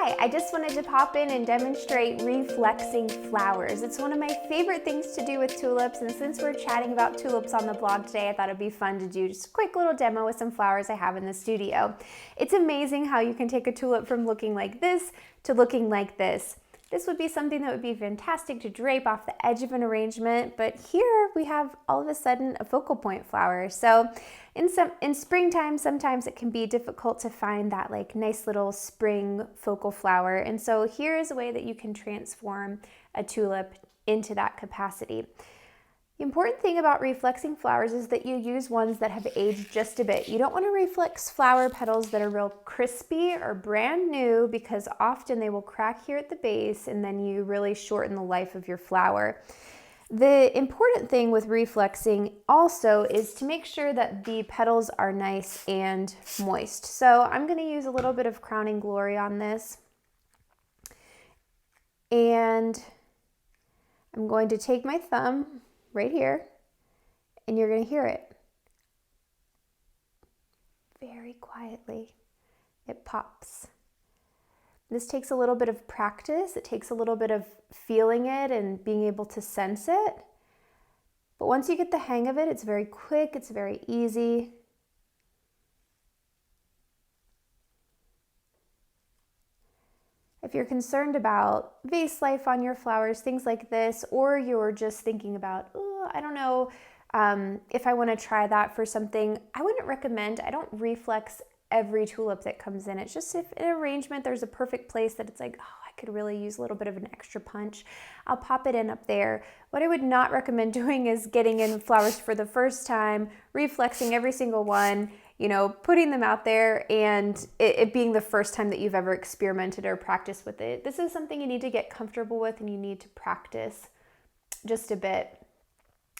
Hi, I just wanted to pop in and demonstrate reflexing flowers. It's one of my favorite things to do with tulips, and since we're chatting about tulips on the blog today, I thought it'd be fun to do just a quick little demo with some flowers I have in the studio. It's amazing how you can take a tulip from looking like this to looking like this. This would be something that would be fantastic to drape off the edge of an arrangement, but here we have all of a sudden a focal point flower. So in springtime, sometimes it can be difficult to find that like nice little spring focal flower. And so here is a way that you can transform a tulip into that capacity. The important thing about reflexing flowers is that you use ones that have aged just a bit. You don't want to reflex flower petals that are real crispy or brand new, because often they will crack here at the base and then you really shorten the life of your flower. The important thing with reflexing also is to make sure that the petals are nice and moist. So I'm going to use a little bit of Crowning Glory on this. And I'm going to take my thumb right here, and you're going to hear it very quietly. It pops. This takes a little bit of practice. It takes a little bit of feeling it and being able to sense it. But once you get the hang of it, it's very quick, it's very easy. If you're concerned about vase life on your flowers, things like this, or you're just thinking about, oh, I don't know if I want to try that for something, I wouldn't recommend. I don't reflex every tulip that comes in. It's just if in an arrangement there's a perfect place that it's like, oh, I could really use a little bit of an extra punch, I'll pop it in up there. What I would not recommend doing is getting in flowers for the first time, reflexing every single one, you know, putting them out there, and it being the first time that you've ever experimented or practiced with it. This is something you need to get comfortable with, and you need to practice just a bit.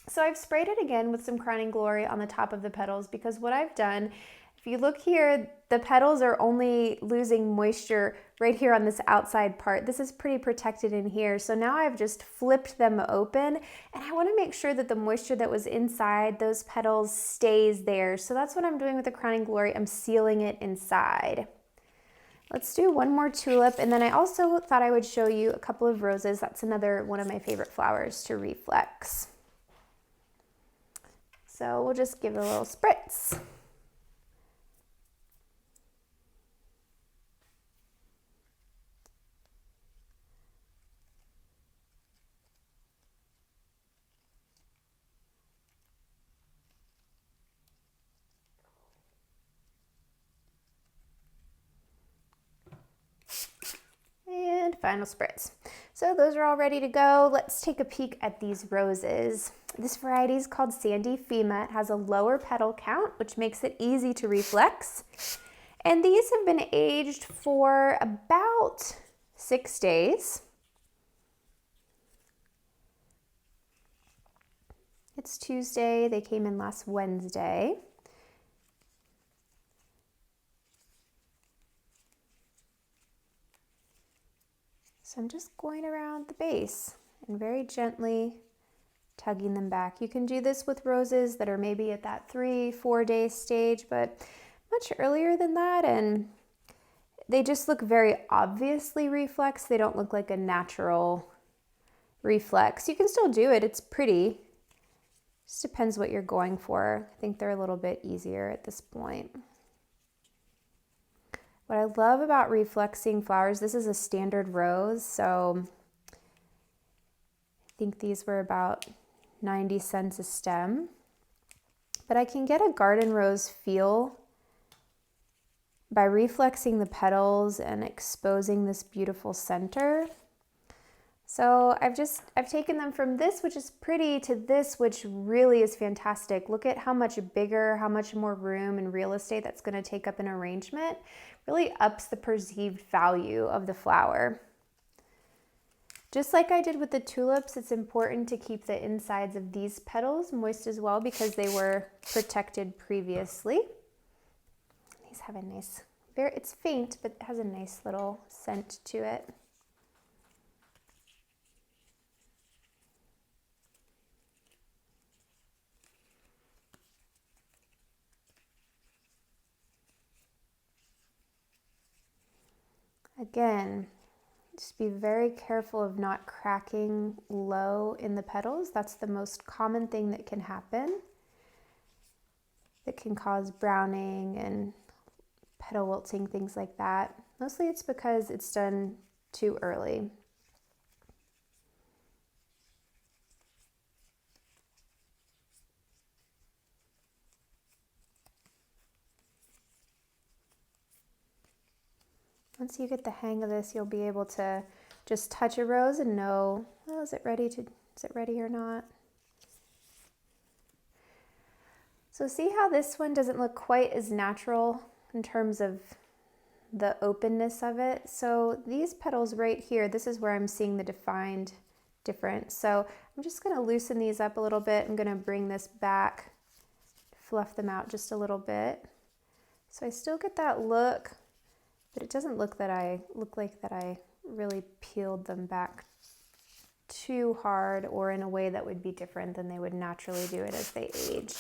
So I've sprayed it again with some Crowning Glory on the top of the petals, because what I've done, if you look here, the petals are only losing moisture right here on this outside part. This is pretty protected in here. So now I've just flipped them open, and I want to make sure that the moisture that was inside those petals stays there. So that's what I'm doing with the Crowning Glory. I'm sealing it inside. Let's do one more tulip, and then I also thought I would show you a couple of roses. That's another one of my favorite flowers to reflex. So we'll just give it a little spritz. And final spritz. So those are all ready to go. Let's take a peek at these roses. This variety is called Sandy Fema. It has a lower petal count, which makes it easy to reflex. And these have been aged for about 6 days. It's Tuesday. They came in last Wednesday. So I'm just going around the base and very gently tugging them back. You can do this with roses that are maybe at that 3-4 day stage, but much earlier than that, and they just look very obviously reflex. They don't look like a natural reflex. You can still do it. It's pretty. Just depends what you're going for. I think they're a little bit easier at this point. What I love about reflexing flowers, this is a standard rose, so I think these were about 90 cents a stem. But I can get a garden rose feel by reflexing the petals and exposing this beautiful center. So I've taken them from this, which is pretty, to this, which really is fantastic. Look at how much bigger, how much more room and real estate that's going to take up an arrangement. Really ups the perceived value of the flower. Just like I did with the tulips, it's important to keep the insides of these petals moist as well, because they were protected previously. These have a nice, it's faint, but it has a nice little scent to it. Again, just be very careful of not cracking low in the petals. That's the most common thing that can happen, that can cause browning and petal wilting, things like that. Mostly it's because it's done too early. Once you get the hang of this, you'll be able to just touch a rose and know, oh, is it ready or not? So see how this one doesn't look quite as natural in terms of the openness of it. So these petals right here, this is where I'm seeing the defined difference. So I'm just going to loosen these up a little bit. I'm going to bring this back, fluff them out just a little bit. So I still get that look, but it doesn't look like that I really peeled them back too hard or in a way that would be different than they would naturally do it as they age.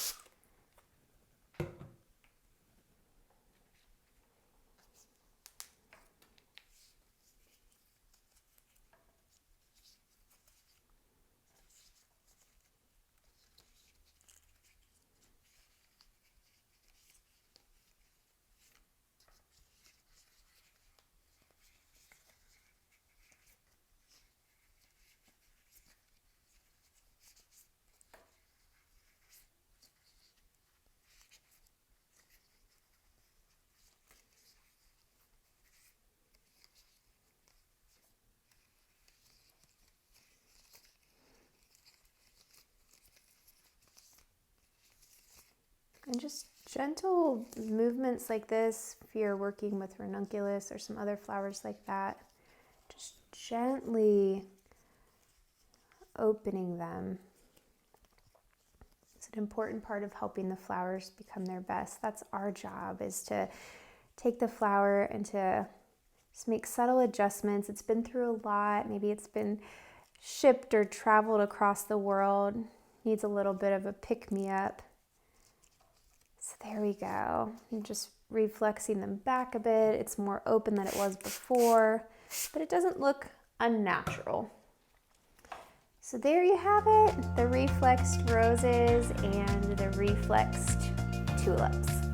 And just gentle movements like this, if you're working with ranunculus or some other flowers like that, just gently opening them. It's an important part of helping the flowers become their best. That's our job, is to take the flower and to just make subtle adjustments. It's been through a lot. Maybe it's been shipped or traveled across the world. Needs a little bit of a pick-me-up. So there we go. I'm just reflexing them back a bit. It's more open than it was before, but it doesn't look unnatural. So there you have it, the reflexed roses and the reflexed tulips.